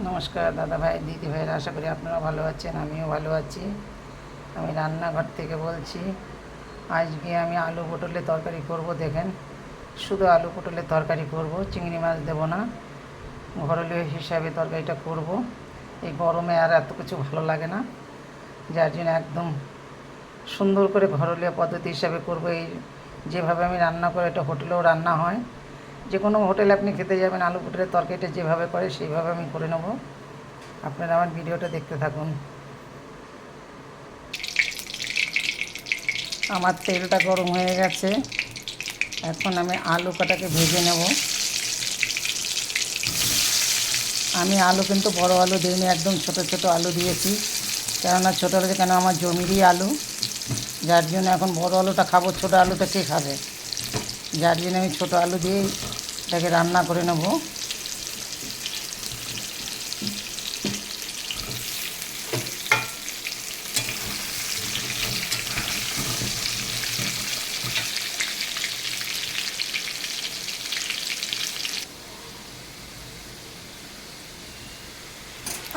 নমস্কার দাদা ভাই দিদি ভাইয়ের, আশা করি আপনারা ভালো আছেন, আমিও ভালো আছি। আমি রান্নাঘর থেকে বলছি। আজকে আমি আলু পটলের তরকারি করব। দেখেন, শুধু আলু পটলের তরকারি করব, চিংড়ি মাছ দেবো না। ঘরোয়া হিসাবে তরকারিটা করব। এই গরমে আর এত কিছু ভালো লাগে না, যার জন্য একদম সুন্দর করে ঘরোয়া পদ্ধতি হিসাবে করব। এই যেভাবে আমি রান্না করি, এটা হোটেলেও রান্না হয়। যে কোনো হোটেলে আপনি খেতে যাবেন, আলু পটলের তরকারিটা যেভাবে করে সেইভাবে আমি করে নেব। আপনারা আমার ভিডিওটা দেখতে থাকুন। আমার তেলটা গরম হয়ে গেছে, এখন আমি আলু কটাকে ভেজে নেব। আমি আলু কিন্তু বড় আলু দিইনি, একদম ছোট ছোট আলু দিয়েছি। কেননা ছোটো আলু, কেন আমার জমিরই আলু, যার জন্য এখন বড় আলুটা খাবো, ছোটো আলুটা কে খাবে, যার জন্য আমি ছোটো আলু দিয়েই এটাকে রান্না করে নেব।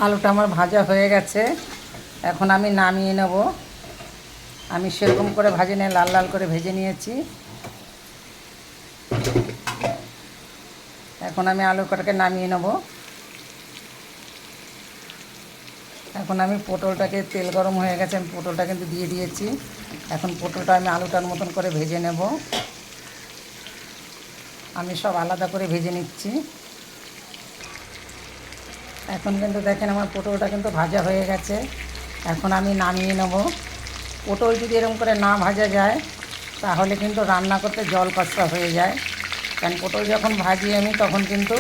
আলুটা আমার ভাজা হয়ে গেছে, এখন আমি নামিয়ে নেব। আমি সেরকম করে ভাজি নিয়ে লাল লাল করে ভেজে নিয়েছি। এখন আমি আলু কটাকে নামিয়ে নেব। এখন আমি পটলটাকে, তেল গরম হয়ে গেছে, আমি পটলটা কিন্তু দিয়ে দিয়েছি। এখন পটলটা আমি আলুটার মতন করে ভেজে নেব। আমি সব আলাদা করে ভেজে নিচ্ছি। এখন কিন্তু দেখেন আমার পটলটা কিন্তু ভাজা হয়ে গেছে, এখন আমি নামিয়ে নেব। পটল যদি এরকম করে না ভাজা যায় তাহলে কিন্তু রান্না করতে জল কষা হয়ে যায়। কারণ পটল যখন ভাজি আমি, তখন কিন্তু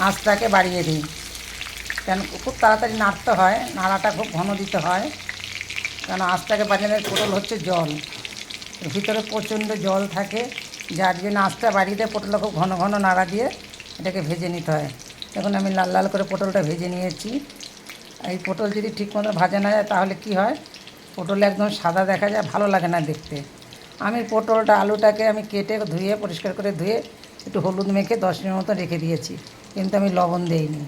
আঁচটাকে বাড়িয়ে দিই, কেন খুব তাড়াতাড়ি নাড়তে হয়, নাড়াটা খুব ঘন দিতে হয়। কেন আঁচটাকে বাড়িয়ে দিলে পটল হচ্ছে জল, ভিতরে প্রচণ্ড জল থাকে, যার জন্য আঁচটা বাড়িয়ে দিয়ে পটলটা খুব ঘন ঘন নাড়া দিয়ে এটাকে ভেজে নিতে হয়। এখন আমি লাল লাল করে পটলটা ভেজে নিয়েছি। এই পটল যদি ঠিক মতো ভাজা না যায় তাহলে কি হয়, পটল একদম সাদা দেখা যায়, ভালো লাগে না দেখতে। আমি পটলটা, আলুটাকে আমি কেটে ধুয়ে, পরিষ্কার করে ধুয়ে একটু হলুদ মেখে 10 মিনিট মতো রেখে দিয়েছি, কিন্তু আমি লবণ দিইনি।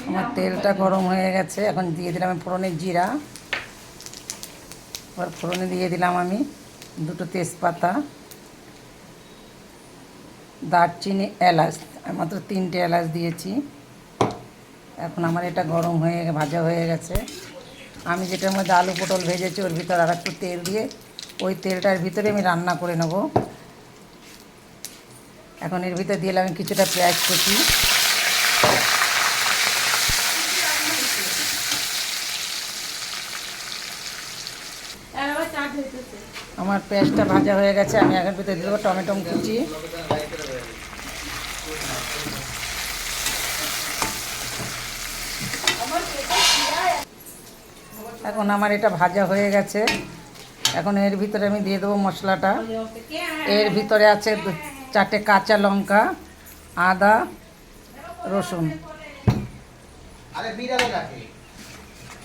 আমার তেলটা গরম হয়ে গেছে, এখন দিয়ে দিলাম আমি ফোড়নের জিরা। এবার ফোড়নে দিয়ে দিলাম আমি 2টো তেজপাতা, দারচিনি, এলাচ, মাত্র 3টে এলাচ দিয়েছি। এখন আমার এটা গরম হয়ে ভাজা হয়ে গেছে। আমি যেটার মধ্যে আলু পটল ভেজেছি ওর ভিতরে আর একটু তেল দিয়ে ওই তেলটার ভিতরে আমি রান্না করে নেব। এখন এর ভিতরে দিলাম আমি কিছুটা পেঁয়াজ কুচি। আমার পেঁয়াজটা ভাজা হয়ে গেছে, আমি এখন ভিতরে দিয়ে দেবো টমেটো কুচি। এখন আমার এটা ভাজা হয়ে গেছে, এখন এর ভিতরে আমি দিয়ে দেবো মশলাটা। এর ভিতরে আছে 4টে কাঁচা লঙ্কা, আদা, রসুন।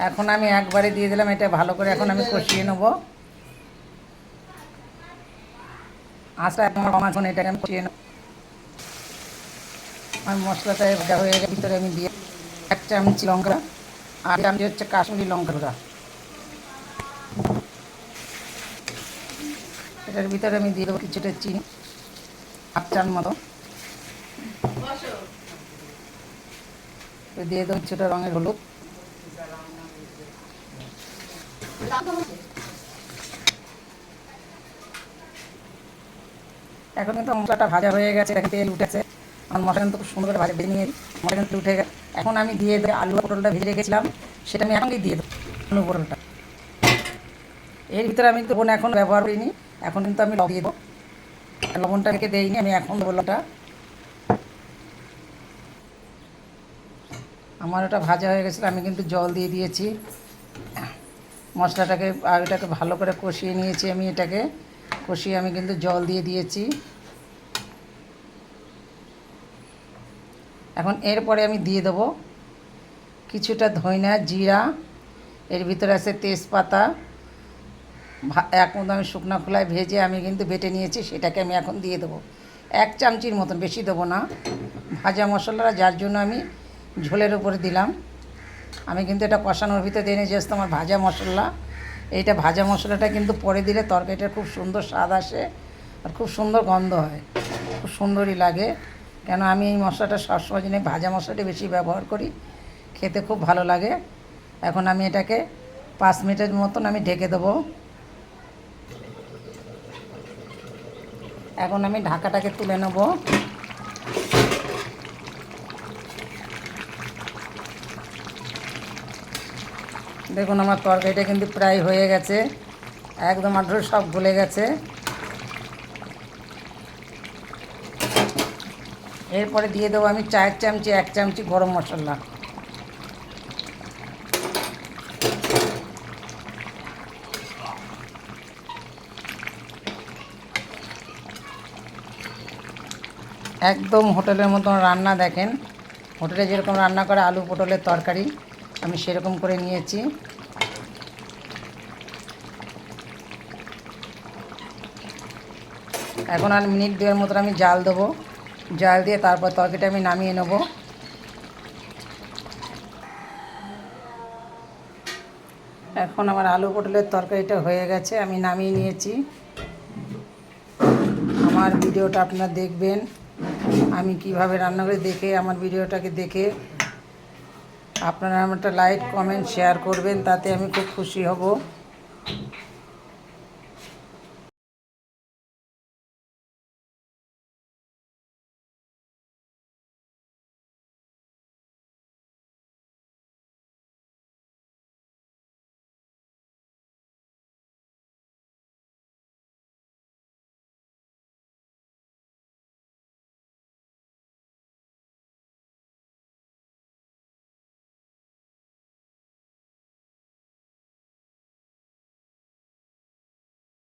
এখন আমি একবারে দিয়ে দিলাম, এটা ভালো করে এখন আমি কষিয়ে নেব। আঁচটা এখন এটাকে আমি কষিয়ে নেব। আমার মশলাটা ভাজা হয়ে গেছে, ভিতরে আমি দিয়ে 1 চামচ লঙ্কা, আর চামচ হচ্ছে কাশ্মীরি লঙ্কা গুঁড়া। এটার ভিতরে আমি দিয়ে দেবো কিছুটা চিনি, 1 চামচ মতো দিয়ে দেবো, কিছুটা রঙের হলুদ। এখন কিন্তু মশলাটা ভাজা হয়ে গেছে, তেল উঠেছে। আমার মশলা কিন্তু খুব সুন্দর করে ভাজা ভেজে নিয়ে মশলা কিন্তু উঠে গেছে। এখন আমি দিয়ে দেবো আলু পটলটা ভেজে রেখেছিলাম, সেটা আমি এখনই দিয়ে দেবো। আলু পটলটা এর ভিতরে আমি তো এখন ব্যবহার করিনি, এখন কিন্তু আমি লবণ দিয়ে দেবো। লবণটা রেখে দেইনি, আমি এখন দেবো লবণটা। আমার ওটা ভাজা হয়ে গেছিলো, আমি কিন্তু জল দিয়ে দিয়েছি। মশলাটাকে আর এটাকে ভালো করে কষিয়ে নিয়েছি, আমি এটাকে কষিয়ে আমি কিন্তু জল দিয়ে দিয়েছি। এখন এরপরে আমি দিয়ে দেবো কিছুটা ধনিয়া, জিরা, এর ভিতরে আছে তেজপাতা। এক মতো আমি শুকনো খোলায় ভেজে আমি কিন্তু বেটে নিয়েছি, সেটাকে আমি এখন দিয়ে দেবো। 1 চামচির মতন, বেশি দেবো না ভাজা মশলাটা, যার জন্য আমি ঝোলের উপরে দিলাম। আমি কিন্তু এটা কষানোর ভিতরে দিয়ে নিয়ে জাস্ট আমার ভাজা মশলা। এইটা ভাজা মশলাটা কিন্তু পরে দিলে তরকারিটার খুব সুন্দর স্বাদ আসে আর খুব সুন্দর গন্ধ হয়, খুব সুন্দরই লাগে। কেন আমি এই মশলাটা সবসময় জন্য ভাজা মশলাটা বেশি ব্যবহার করি, খেতে খুব ভালো লাগে। এখন আমি এটাকে 5 মিনিটের মতন আমি ঢেকে দেবো। এখন আমি ঢাকাটাকে তুলে নেব। দেখুন আমার তরকারিটা কিন্তু প্রায় হয়ে গেছে, একদম আঠেরো সব গলে গেছে। এরপরে দিয়ে দেবো আমি 4 চামচি 1 চামচি গরম মশলা। একদম হোটেলের মতন রান্না, দেখেন হোটেলে যেরকম রান্না করে আলু পটলের তরকারি, আমি সেরকম করে নিয়েছি। এখন আর মিনিট 2 মতন আমি জাল দেবো, জাল দিয়ে তারপর তরকারিটা আমি নামিয়ে নেব। এখন আমার আলু পটলের তরকারিটা হয়ে গেছে, আমি নামিয়ে নিয়েছি। আমার ভিডিওটা আপনারা দেখবেন, আমি কিভাবে রান্না করে দেখে আমার ভিডিওটাকে দেখে আপনারা আমার একটা লাইক কমেন্ট শেয়ার করবেন, তাতে আমি খুব খুশি হব।